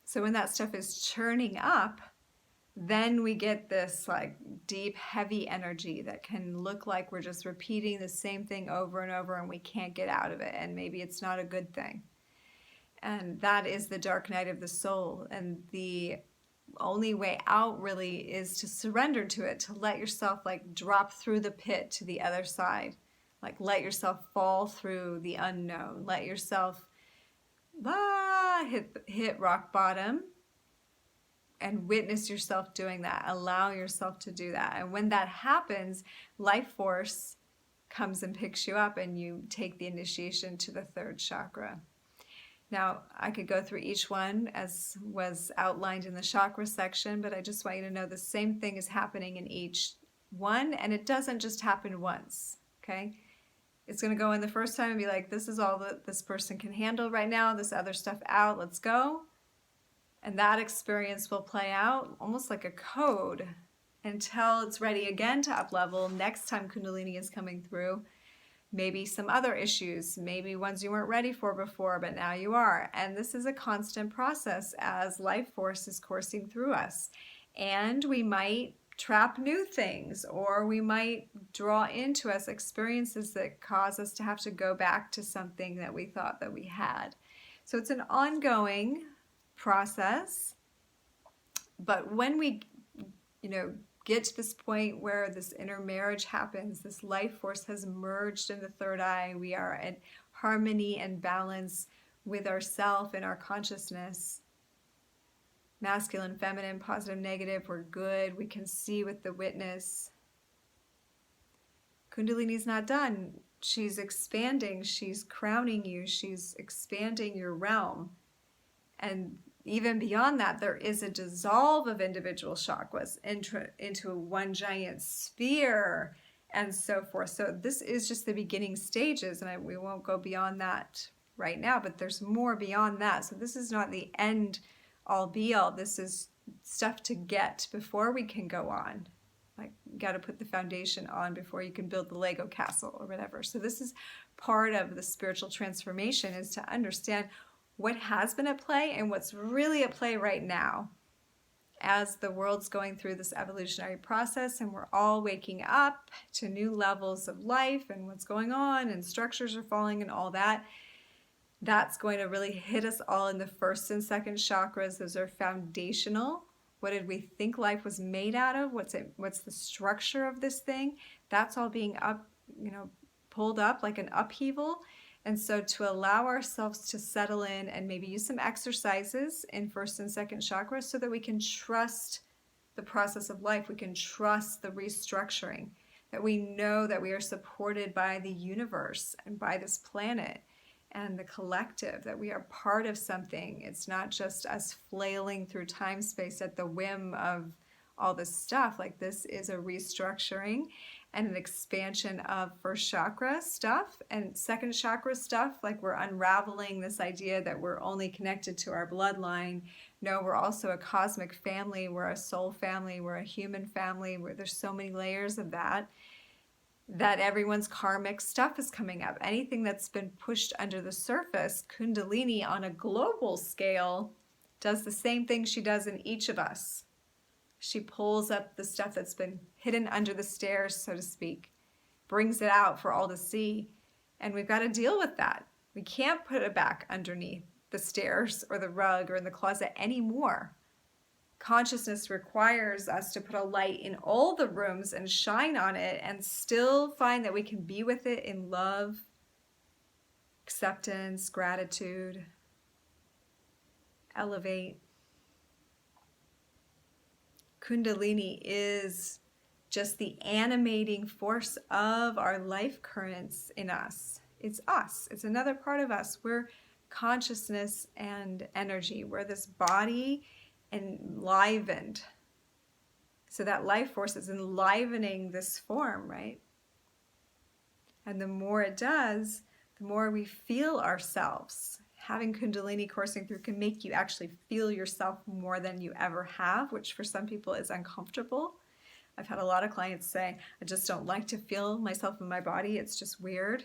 So when that stuff is churning up, then we get this like deep, heavy energy that can look like we're just repeating the same thing over and over and we can't get out of it. And maybe it's not a good thing. And that is the dark night of the soul. And the only way out really is to surrender to it, to let yourself like drop through the pit to the other side. Like let yourself fall through the unknown. Let yourself hit rock bottom and witness yourself doing that. Allow yourself to do that. And when that happens, life force comes and picks you up and you take the initiation to the third chakra. Now, I could go through each one as was outlined in the chakra section, but I just want you to know the same thing is happening in each one, and it doesn't just happen once, okay? It's going to go in the first time and be like, this is all that this person can handle right now, this other stuff out, let's go. And that experience will play out almost like a code until it's ready again to up level. Next time Kundalini is coming through, maybe some other issues, maybe ones you weren't ready for before, but now you are. And this is a constant process as life force is coursing through us. And we might trap new things, or we might draw into us experiences that cause us to have to go back to something that we thought that we had. So it's an ongoing process. But when we, get to this point where this inner marriage happens, this life force has merged in the third eye, we are in harmony and balance with ourself and our consciousness. Masculine, feminine, positive, negative, we're good. We can see with the witness. Kundalini's not done. She's expanding. She's crowning you. She's expanding your realm. And even beyond that, there is a dissolve of individual chakras into one giant sphere and so forth. So this is just the beginning stages, and we won't go beyond that right now, but there's more beyond that. So this is not the end all be all. This is stuff to get before we can go on. Like, you got to put the foundation on before you can build the Lego castle or whatever. So this is part of the spiritual transformation, is to understand what has been at play and what's really at play right now as the world's going through this evolutionary process, and we're all waking up to new levels of life and what's going on, and structures are falling and all that. That's going to really hit us all in the first and second chakras. Those are foundational. What did we think life was made out of? What's the structure of this thing? That's all being pulled up like an upheaval. And so to allow ourselves to settle in and maybe use some exercises in first and second chakras so that we can trust the process of life. We can trust the restructuring, that we know that we are supported by the universe and by this planet and the collective, that we are part of something. It's not just us flailing through time space at the whim of all this stuff. Like, this is a restructuring and an expansion of first chakra stuff and second chakra stuff. Like, we're unraveling this idea that we're only connected to our bloodline. No, we're also a cosmic family. We're a soul family. We're a human family. There's so many layers of that everyone's karmic stuff is coming up. Anything that's been pushed under the surface, Kundalini on a global scale does the same thing she does in each of us. She pulls up the stuff that's been hidden under the stairs, so to speak, brings it out for all to see, and we've got to deal with that. We can't put it back underneath the stairs or the rug or in the closet anymore. Consciousness requires us to put a light in all the rooms and shine on it and still find that we can be with it in love, acceptance, gratitude, elevate. Kundalini is just the animating force of our life currents in us. It's us. It's another part of us. We're consciousness and energy. We're this body enlivened. So that life force is enlivening this form, right? And the more it does, the more we feel ourselves. Having Kundalini coursing through can make you actually feel yourself more than you ever have, which for some people is uncomfortable. I've had a lot of clients say, I just don't like to feel myself in my body. It's just weird.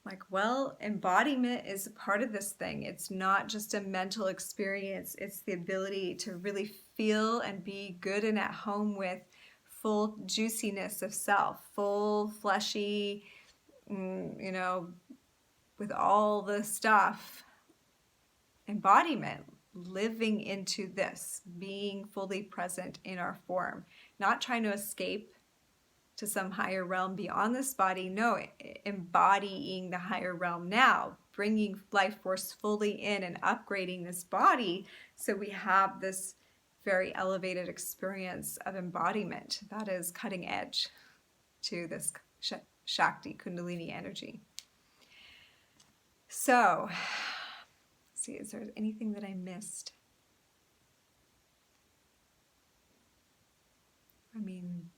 like, well, embodiment is a part of this thing. It's not just a mental experience. It's the ability to really feel and be good and at home with full juiciness of self, full fleshy, with all the stuff. Embodiment, living into this, being fully present in our form, not trying to escape to some higher realm beyond this body. No, embodying the higher realm now, bringing life force fully in and upgrading this body so we have this very elevated experience of embodiment that is cutting edge to this Shakti, Kundalini energy. So, let's see, is there anything that I missed? I mean,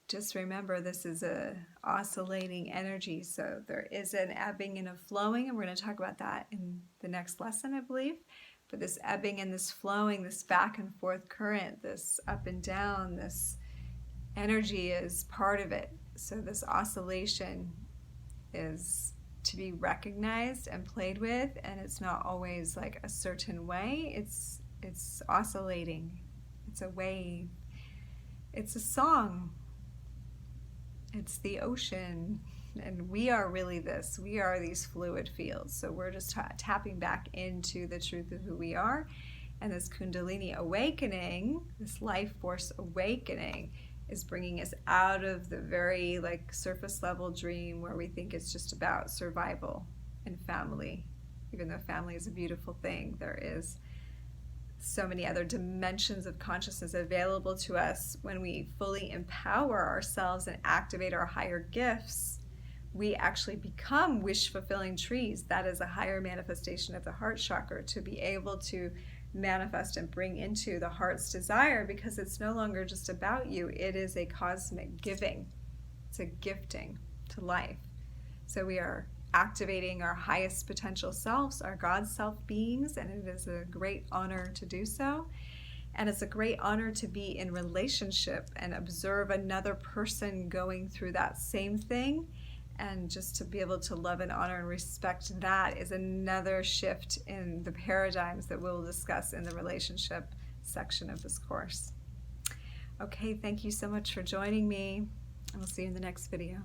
just remember this is a oscillating energy, so there is an ebbing and a flowing, and we're going to talk about that in the next lesson, I believe. But this ebbing and this flowing, this back and forth current, this up and down, this energy is part of it. So this oscillation is to be recognized and played with, and it's not always like a certain way. It's oscillating. It's a wave. It's a song. It's the ocean. And we are really this. We are these fluid fields. So we're just tapping back into the truth of who we are. And this Kundalini awakening, this life force awakening, is bringing us out of the very surface level dream where we think it's just about survival and family. Even though family is a beautiful thing, there is so many other dimensions of consciousness available to us when we fully empower ourselves and activate our higher gifts. We actually become wish-fulfilling trees. That is a higher manifestation of the heart chakra, to be able to manifest and bring into the heart's desire, because it's no longer just about you. It is a cosmic giving. It's a gifting to life. So we are activating our highest potential selves, our God self beings, and it is a great honor to do so. And it's a great honor to be in relationship and observe another person going through that same thing. And just to be able to love and honor and respect that is another shift in the paradigms that we'll discuss in the relationship section of this course. Okay, thank you so much for joining me. I will see you in the next video.